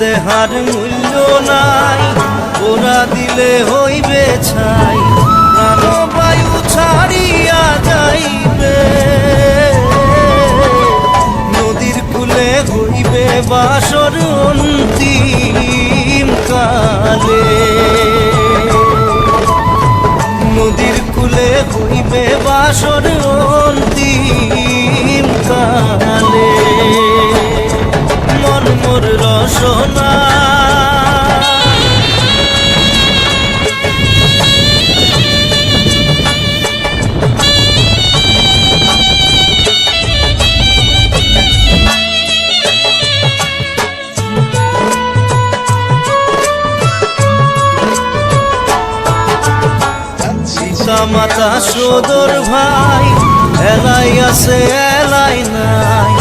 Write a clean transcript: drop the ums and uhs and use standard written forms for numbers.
দেহার মূল্য নাই, ওরা দিলে হইবে ছাই, প্রাণবায়ু ছাড়িয়া যাইবে। নদীর কূলে হইবে বাসর অন্তিম কালে, নদীর কূলে হইবে বাসর অন্তিম কালে। মন মোর রসনা মাতা সদর ভাই, এলাই আছে এলাই নাই,